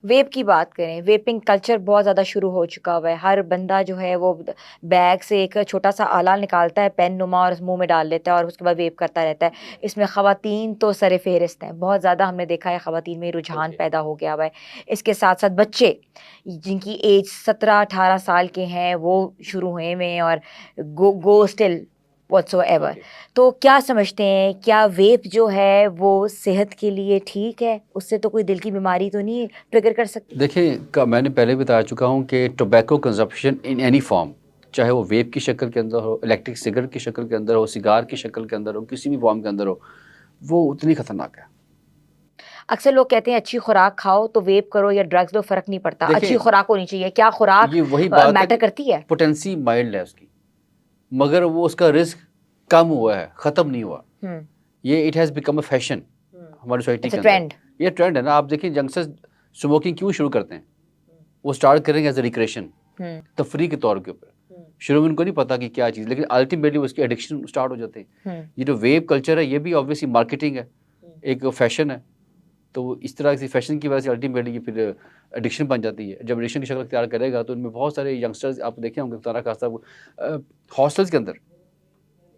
वेप की बात करें, वेपिंग कल्चर बहुत ज़्यादा शुरू हो चुका हुआ है। हर बंदा जो है वो बैग से एक छोटा-सा आला निकालता है, पेन नुमा और मुँह में डाल लेता है और उसके बाद वेप करता रहता है। इसमें ख़वातीन तो सर-ए-फ़हरिस्त हैं। बहुत ज़्यादा हमने देखा है ख़वातीन में रुझान ओके। पैदा हो गया हुआ है। इसके साथ-साथ बच्चे, जिनकी एज 17-18 साल के हैं, वो शुरू हुए हुए हैं और गो स्टिल व्हाट्सोएवर। ओके। तो क्या समझते हैं, क्या वेप जो है वो सेहत के लिए ठीक है? उससे तो कोई दिल की बीमारी तो नहीं ट्रिगर कर सकती? देखिए मैंने पहले भी बता चुका हूँ कि tobacco consumption in any form, चाहे वो वेप की शक्ल के अंदर हो, इलेक्ट्रिक सिगरेट की शक्ल के अंदर हो, सिगार की शक्ल के अंदर हो, किसी भी फॉर्म के अंदर हो, वो उतनी खतरनाक है। अक्सर लोग कहते हैं अच्छी खुराक खाओ तो वेप करो या ड्रग्स लो, फ़र्क नहीं पड़ता। अच्छी देखिए, खुराक होनी चाहिए। क्या खुराक ये वही बात है मैटर कि करती है? पोटेंसी माइल्ड है उसकी, मगर वो उसका रिस्क कम हुआ है, ख़त्म नहीं हुआ। हुँ, ये it has become a fashion हमारी सोसाइटी इट्स अ के अंदर। ट्रेंड। ये ट्रेंड है ना, आप देखिए यंगस्टर्स स्मोकिंग क्यों शुरू करते हैं? वो स्टार्ट करेंगे एज़ अ रिक्रिएशन, हुँ, तफरीह के तौर के ऊपर। शुरू में उनको नहीं पता कि क्या चीज़, लेकिन अल्टीमेटली उसकी एडिक्शन स्टार्ट हो जाते हैं। हुँ। ये जो वेव कल्चर है, ये भी ऑब्वियसली मार्केटिंग है, एक फैशन है। तो वो इस तरह से फैशन की वजह से अल्टीमेटली ये फिर एडिक्शन बन जाती है। जब एडिक्शन की शक्ल इख्तियार करेगा तो उनमें बहुत सारे यंगस्टर्स आप देखे होंगे, खुदा ना खास्ता वो हॉस्टल्स के अंदर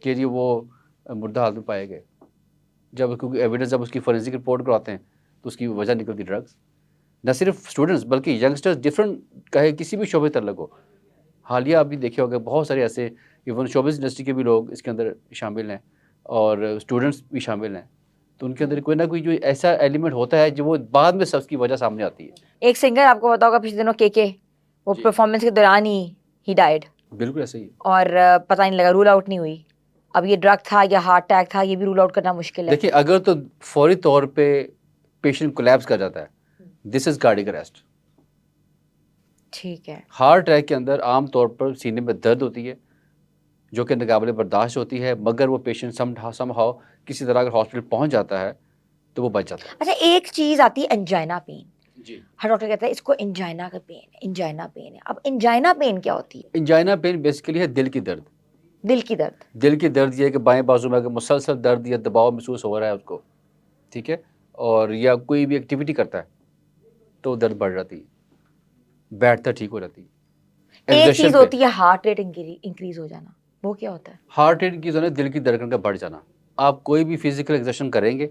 के लिए वो मुर्दा हालत में पाए गए। जब क्योंकि एविडेंस जब उसकी फोरेंसिक रिपोर्ट करवाते हैं तो उसकी वजह निकलती ड्रग्स। न सिर्फ स्टूडेंट्स बल्कि यंगस्टर्स डिफरेंट कहे किसी भी शोबे तल्लक हो। हालिया अभी देखे होंगे बहुत सारे ऐसे इवन शोबिज़ इंडस्ट्री के भी लोग इसके अंदर शामिल हैं और स्टूडेंट्स भी शामिल हैं। तो उनके अंदर कोई ना कोई जो ऐसा एलिमेंट होता है जो वो बाद में सब की वजह सामने आती है। एक सिंगर आपको पता होगा पिछले दिनों केके, वो जी। परफॉर्मेंस के दौरान ही डाइड बिल्कुल ऐसे ही है। और पता ही नहीं लगा, रूल आउट नहीं हुई। अब ये ड्रग था या हार्ट अटैक था, ये भी रूल आउट करना मुश्किल है। देखिए अगर तो फौरी तौर पे पेशेंट कोलैप्स कर जाता है, दिस इज़ कार्डियक अरेस्ट। ठीक है। हार्ट अटैक के अंदर आम तौर पर सीने में दर्द होती है जो कि नाकाबिले बर्दाश्त होती है, मगर वो पेशेंट समहाउ किसी तरह अगर हॉस्पिटल पहुंच जाता है तो वो बच जाता है। अच्छा, एक चीज़ आती है एंजाइना पेन। जी। हर डॉक्टर कहता है इसको एंजाइना का पेन है, एंजाइना पेन है। अब एंजाइना पेन क्या होती है? एंजाइना पेन बेसिकली है दिल की दर्द। दिल की दर्द। दिल की दर्द ये है कि बाएं बाजू में अगर मुसलसल दर्द या दबाव महसूस हो रहा है उसको, ठीक है, और या कोई भी एक्टिविटी करता है तो दर्द बढ़ जाती है, बैठता ठीक हो जाती है। एक एक्सर्शन चीज़ पे होती है हार्ट रेट इंक्रीज हो जाना, वो क्या होता है? हार्ट रेट की जो है दिल की धड़कन का बढ़ जाना। आप कोई भी फिजिकल एक्सर्शन करेंगे,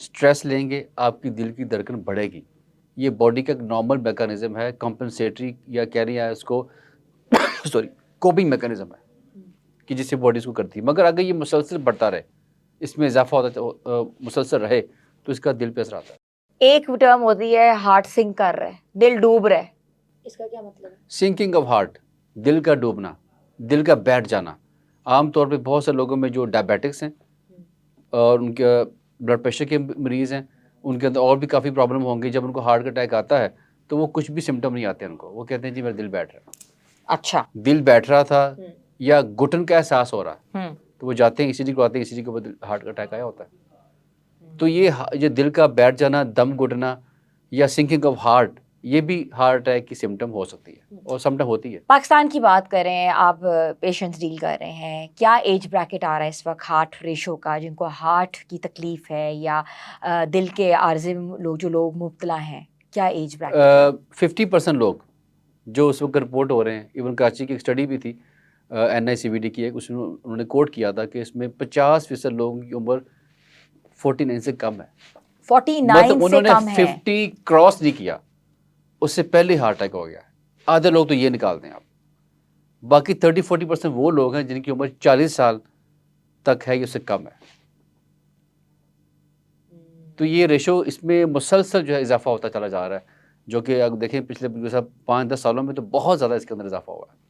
स्ट्रेस लेंगे, आपकी दिल की धड़कन बढ़ेगी। ये बॉडी का एक नॉर्मल मैकेनिज्म है, कंपनसेटरी या कह रही है इसको सॉरी, कोपिंग मैकेनिज्म है कि जिससे बॉडी इसको करती है। मगर अगर ये मुसलसल बढ़ता रहे, इसमें इजाफा होता मुसलसल रहे तो इसका दिल पे असर आता है। एक टर्म होती है हार्ट सिंक कर रहा है, दिल डूब रहा है, इसका क्या मतलब है? सिंकिंग ऑफ हार्ट, दिल का डूबना, दिल का बैठ जाना। आम तौर पे बहुत से लोगों में जो डायबिटिक्स हैं और उनके ब्लड प्रेशर के मरीज़ हैं, उनके अंदर और भी काफ़ी प्रॉब्लम होंगी। जब उनको हार्ट का अटैक आता है तो वो कुछ भी सिम्पटम नहीं आते उनको, वो कहते हैं जी मेरा दिल बैठ रहा है। अच्छा। दिल बैठ रहा था या घुटन का एहसास हो रहा है हम्म। तो वो जाते हैं ईसीजी करवाते हैं, ईसीजी के बाद हार्ट का अटैक आया होता है। तो ये दिल का बैठ जाना, दम घुटना या सिंकिंग ऑफ हार्ट, ये भी हार्ट अटैक की सिम्पटम हो सकती है और समटाइम होती है। पाकिस्तान की बात करें, आप पेशेंट्स डील कर रहे हैं, क्या एज ब्रैकेट आ रहा है इस वक्त हार्ट रेशो का, जिनको हार्ट की तकलीफ है या दिल के आर्जे में जो लोग मुब्तला हैं, क्या एज ब्रैकेट है? 50% लोग जो उस वक्त रिपोर्ट हो रहे हैं, इवन कराची की एक स्टडी भी थी NICVD की एक, उसमें उन्होंने कोट किया था कि इसमें 50% लोगों की उम्र 49 से कम है। मतलब 49 से उन्होंने कम है। 50 क्रॉस नहीं किया, उससे पहले हार्ट अटैक हो गया है। आधे लोग तो ये निकालते हैं आप। बाकी 30-40% वो लोग हैं जिनकी उम्र 40 साल तक है या उससे कम है। तो ये रेशो इसमें मुसलसल जो है इजाफा होता चला जा रहा है, जो कि अगर देखें पिछले 5-10 सालों में तो बहुत ज़्यादा इसके अंदर इजाफा हुआ है।